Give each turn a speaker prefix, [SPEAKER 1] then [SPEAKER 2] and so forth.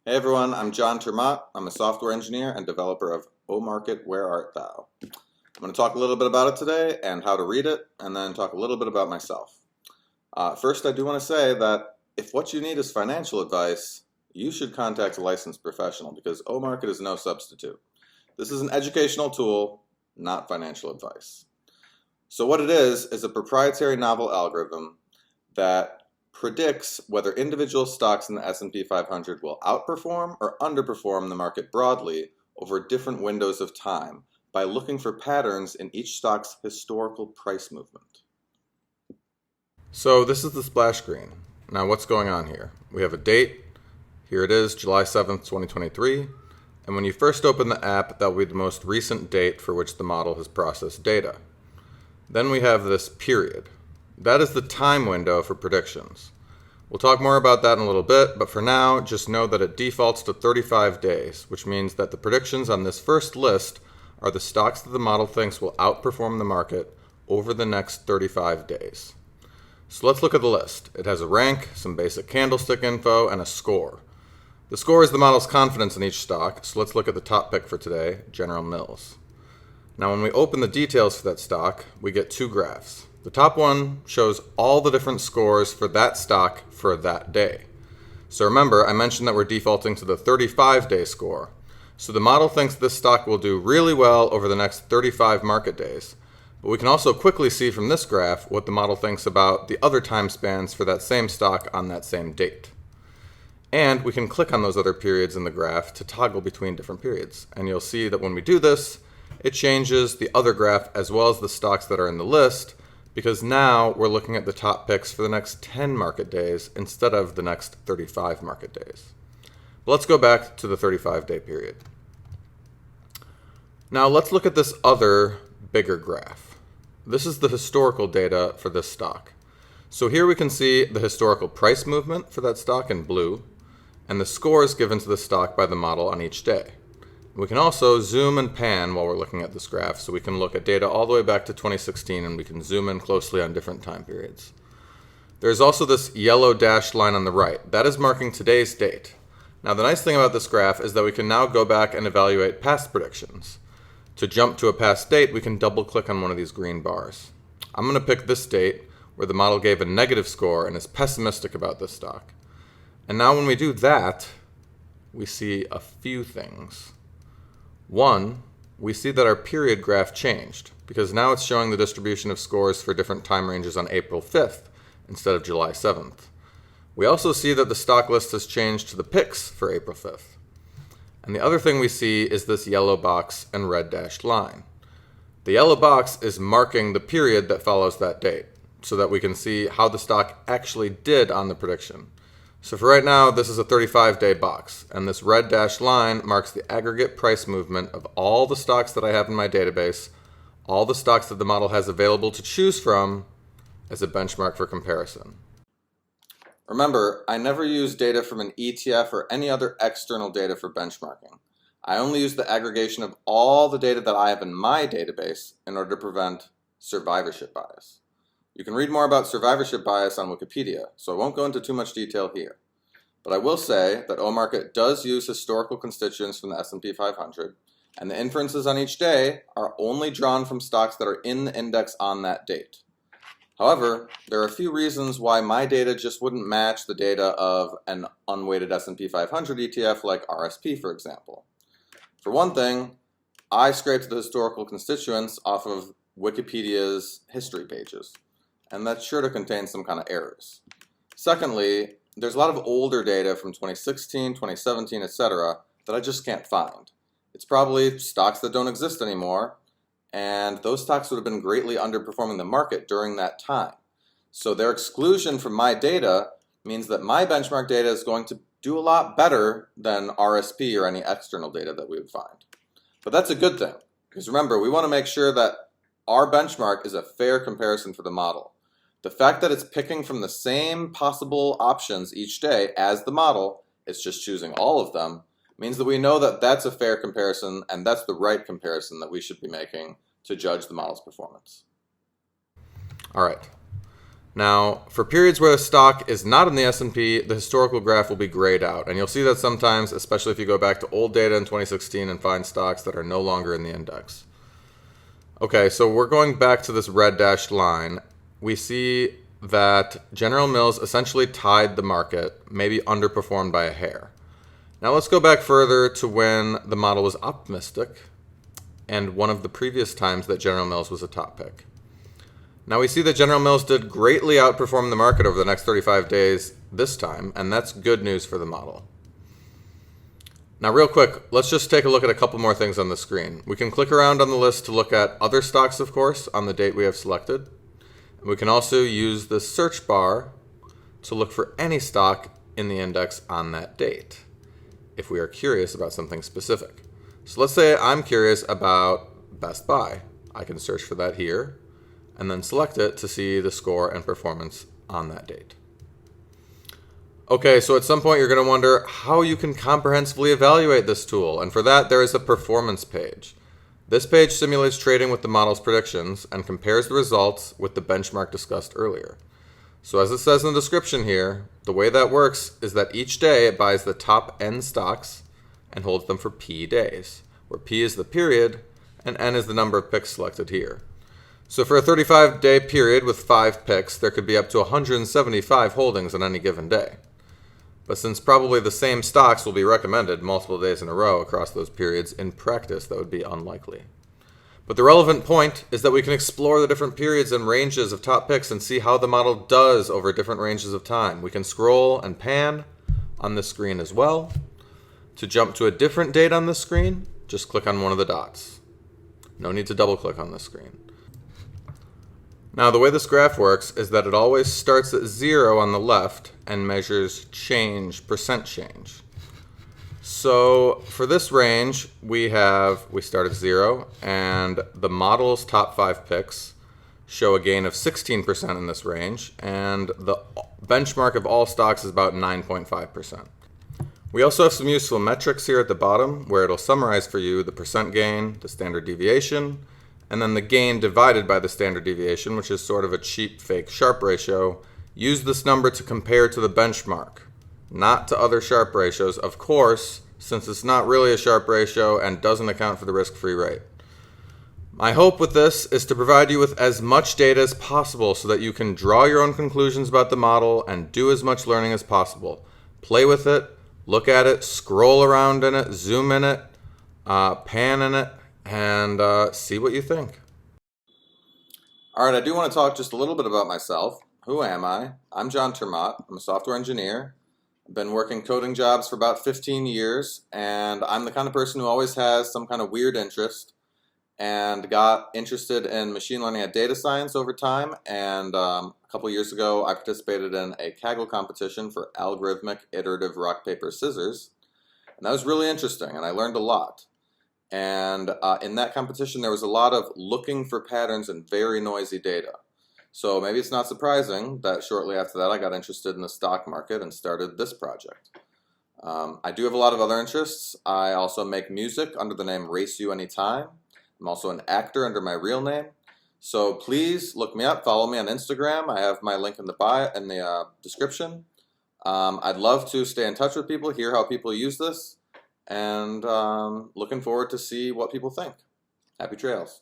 [SPEAKER 1] Hey everyone, I'm John TerMaat. I'm a software engineer and developer of O Market, Where Art Thou? I'm going to talk a little bit about it today and how to read it, and then talk a little bit about myself. First, I do want to say that if what you need is financial advice, you should contact a licensed professional because O Market is no substitute. This is an educational tool, not financial advice. So what it is a proprietary novel algorithm that predicts whether individual stocks in the S&P 500 will outperform or underperform the market broadly over different windows of time by looking for patterns in each stock's historical price movement. So this is the splash screen. Now what's going on here? We have a date. Here it is, July 7th, 2023. And when you first open the app, that will be the most recent date for which the model has processed data. Then we have this period. That is the time window for predictions. We'll talk more about that in a little bit, but for now, just know that it defaults to 35 days, which means that the predictions on this first list are the stocks that the model thinks will outperform the market over the next 35 days. So let's look at the list. It has a rank, some basic candlestick info, and a score. The score is the model's confidence in each stock, so let's look at the top pick for today, General Mills. Now when we open the details for that stock, we get two graphs. The top one shows all the different scores for that stock for that day. So remember, I mentioned that we're defaulting to the 35-day score. So the model thinks this stock will do really well over the next 35 market days. But we can also quickly see from this graph what the model thinks about the other time spans for that same stock on that same date. And we can click on those other periods in the graph to toggle between different periods. And you'll see that when we do this, it changes the other graph as well as the stocks that are in the list, because now we're looking at the top picks for the next 10 market days instead of the next 35 market days. But let's go back to the 35-day period. Now let's look at this other bigger graph. This is the historical data for this stock. So here we can see the historical price movement for that stock in blue and the scores given to the stock by the model on each day. We can also zoom and pan while we're looking at this graph, so we can look at data all the way back to 2016 and we can zoom in closely on different time periods. There's also this yellow dashed line on the right. That is marking today's date. Now the nice thing about this graph is that we can now go back and evaluate past predictions. To jump to a past date, we can double click on one of these green bars. I'm going to pick this date where the model gave a negative score and is pessimistic about this stock. And now when we do that, we see a few things. One, we see that our period graph changed because now it's showing the distribution of scores for different time ranges on April 5th instead of July 7th. We also see that the stock list has changed to the picks for April 5th. And the other thing we see is this yellow box and red dashed line. The yellow box is marking the period that follows that date so that we can see how the stock actually did on the prediction. So for right now, this is a 35-day box, and this red dashed line marks the aggregate price movement of all the stocks that I have in my database, all the stocks that the model has available to choose from as a benchmark for comparison. Remember, I never use data from an ETF or any other external data for benchmarking. I only use the aggregation of all the data that I have in my database in order to prevent survivorship bias. You can read more about survivorship bias on Wikipedia, so I won't go into too much detail here. But I will say that O-Market does use historical constituents from the S&P 500, and the inferences on each day are only drawn from stocks that are in the index on that date. However, there are a few reasons why my data just wouldn't match the data of an unweighted S&P 500 ETF like RSP, for example. For one thing, I scraped the historical constituents off of Wikipedia's history pages, and that's sure to contain some kind of errors. Secondly, there's a lot of older data from 2016, 2017, etc. that I just can't find. It's probably stocks that don't exist anymore, and those stocks would have been greatly underperforming the market during that time. So their exclusion from my data means that my benchmark data is going to do a lot better than RSP or any external data that we would find. But that's a good thing, because remember, we want to make sure that our benchmark is a fair comparison for the model. The fact that it's picking from the same possible options each day as the model, it's just choosing all of them, means that we know that that's a fair comparison and that's the right comparison that we should be making to judge the model's performance. All right. Now, for periods where the stock is not in the S&P, the historical graph will be grayed out. And you'll see that sometimes, especially if you go back to old data in 2016 and find stocks that are no longer in the index. Okay, so we're going back to this red dashed line. We see that General Mills essentially tied the market, maybe underperformed by a hair. Now let's go back further to when the model was optimistic and one of the previous times that General Mills was a top pick. Now we see that General Mills did greatly outperform the market over the next 35 days this time, and that's good news for the model. Now real quick, let's just take a look at a couple more things on the screen. We can click around on the list to look at other stocks, of course, on the date we have selected. And we can also use the search bar to look for any stock in the index on that date, if we are curious about something specific. So let's say I'm curious about Best Buy. I can search for that here, and then select it to see the score and performance on that date. Okay, so at some point you're going to wonder how you can comprehensively evaluate this tool, and for that there is a performance page. This page simulates trading with the model's predictions and compares the results with the benchmark discussed earlier. So as it says in the description here, the way that works is that each day it buys the top N stocks and holds them for P days, where P is the period and N is the number of picks selected here. So for a 35-day period with 5 picks, there could be up to 175 holdings on any given day. But since probably the same stocks will be recommended multiple days in a row across those periods, in practice that would be unlikely. But the relevant point is that we can explore the different periods and ranges of top picks and see how the model does over different ranges of time. We can scroll and pan on this screen as well. To jump to a different date on this screen, just click on one of the dots. No need to double click on this screen. Now the way this graph works is that it always starts at 0 on the left and measures change, percent change. So for this range, we start at 0, and the model's top 5 picks show a gain of 16% in this range, and the benchmark of all stocks is about 9.5%. We also have some useful metrics here at the bottom where it'll summarize for you the percent gain, the standard deviation, and then the gain divided by the standard deviation, which is sort of a cheap fake Sharpe ratio. Use this number to compare to the benchmark, not to other Sharpe ratios, of course, since it's not really a Sharpe ratio and doesn't account for the risk-free rate. My hope with this is to provide you with as much data as possible so that you can draw your own conclusions about the model and do as much learning as possible. Play with it, look at it, scroll around in it, zoom in it, pan in it, and see what you think. All right, I do want to talk just a little bit about myself. Who am I? I'm John TerMaat. I'm a software engineer. I've been working coding jobs for about 15 years, and I'm the kind of person who always has some kind of weird interest, and got interested in machine learning and data science over time. And a couple years ago, I participated in a Kaggle competition for algorithmic iterative rock, paper, scissors. And that was really interesting, and I learned a lot. And in that competition, there was a lot of looking for patterns in very noisy data. So maybe it's not surprising that shortly after that, I got interested in the stock market and started this project. I do have a lot of other interests. I also make music under the name Race You Anytime. I'm also an actor under my real name. So please look me up, follow me on Instagram. I have my link in the bio, in the description. I'd love to stay in touch with people, hear how people use this, and looking forward to see what people think. Happy trails.